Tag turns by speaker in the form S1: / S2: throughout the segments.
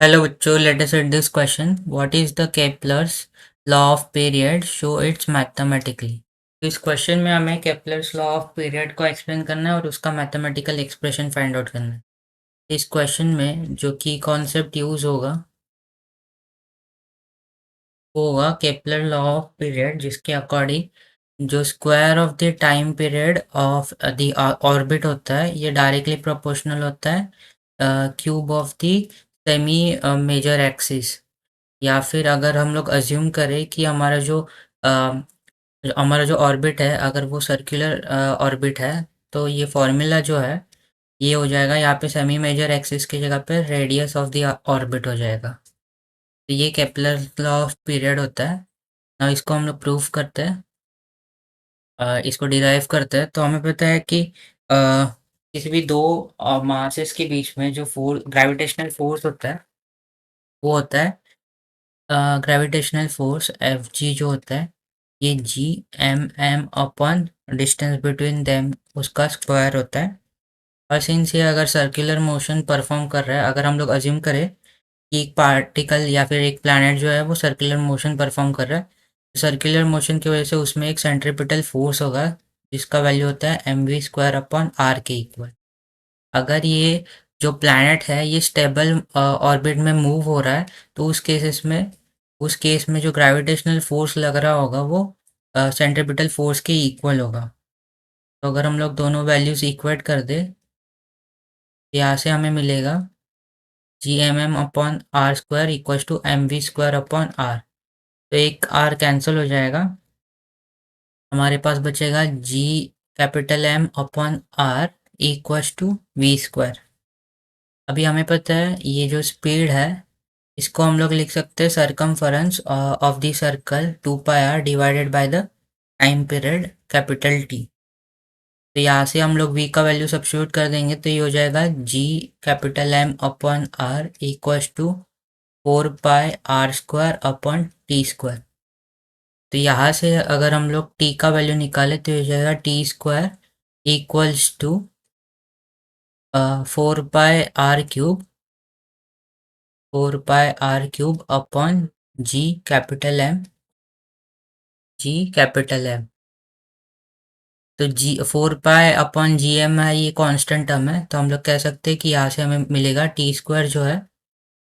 S1: Hello बच्चों, let us read this question. What is the Kepler's law of period? Show its mathematically. इस question में हमें Kepler's law of period को explain करना है और उसका मैथमेटिकल एक्सप्रेशन फाइंड आउट करना है। इस क्वेश्चन में जो की कॉन्सेप्ट यूज होगा वो होगा केपलर लॉ ऑफ पीरियड, जिसके अकॉर्डिंग जो square of the time period of the orbit होता है ये डायरेक्टली प्रोपोर्शनल होता है cube of the semi major axis. या फिर अगर हम लोग अज्यूम करें कि हमारा जो ऑर्बिट है अगर वो सर्कुलर ऑर्बिट है, तो ये फॉर्मूला जो है ये हो जाएगा यहाँ पे सेमी मेजर एक्सिस की जगह पे रेडियस ऑफ द ऑर्बिट हो जाएगा। तो ये केपलर लॉ ऑफ पीरियड होता है। now इसको हम लोग प्रूफ करते हैं, इसको डिराइव करते हैं। तो हमें पता है कि किसी भी दो मासेस के बीच में जो फोर्स ग्रेविटेशनल फोर्स होता है वो होता है ग्रेविटेशनल फोर्स एफ जी जो होता है ये G M M upon distance between them उसका स्क्वायर होता है। और सिंस ये अगर सर्कुलर मोशन परफॉर्म कर रहा है, अगर हम लोग अज्यूम करें कि एक पार्टिकल या फिर एक प्लैनेट जो है वो सर्कुलर मोशन परफॉर्म कर रहा है, तो सर्कुलर मोशन की वजह से उसमें एक सेंट्रीपिटल फोर्स होगा जिसका वैल्यू होता है M V square upon R के इक्वल। अगर ये जो प्लैनेट है ये स्टेबल ऑर्बिट में मूव हो रहा है, तो उस केस में जो ग्रेविटेशनल फोर्स लग रहा होगा वो सेंट्रीपिटल फोर्स के इक्वल होगा। तो अगर हम लोग दोनों वैल्यूज इक्वेट कर दे, यहाँ से हमें मिलेगा G M M upon R square equal to M V square upon R. तो एक आर कैंसिल हो जाएगा, हमारे पास बचेगा G capital M upon R equal to V square. अभी हमें पता है ये जो स्पीड है इसको हम लोग लिख सकते हैं circumference of the circle 2 πr divided by the time period capital T. तो यहाँ से हम लोग v का वैल्यू सब्स्टिट्यूट कर देंगे, तो ये हो जाएगा g capital M upon R equals to 4 πr² upon T square. तो यहाँ से अगर हम लोग t का वैल्यू निकाले तो ये हो जाएगा T square equals to 4 πr³ 4 πr³ upon G capital M। तो जी 4 पाई अपॉन जी एम है, ये कांस्टेंट टर्म है, तो हम लोग कह सकते हैं कि यहाँ से हमें मिलेगा टी स्क्वायर जो है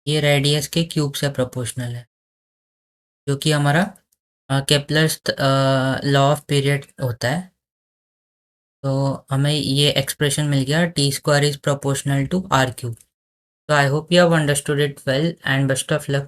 S1: ये रेडियस के क्यूब से प्रोपोर्शनल है, जो कि हमारा केपलर्स लॉ ऑफ पीरियड होता है। तो हमें ये एक्सप्रेशन मिल गया T square is proportional to R cube. So I hope you have understood it well and best of luck.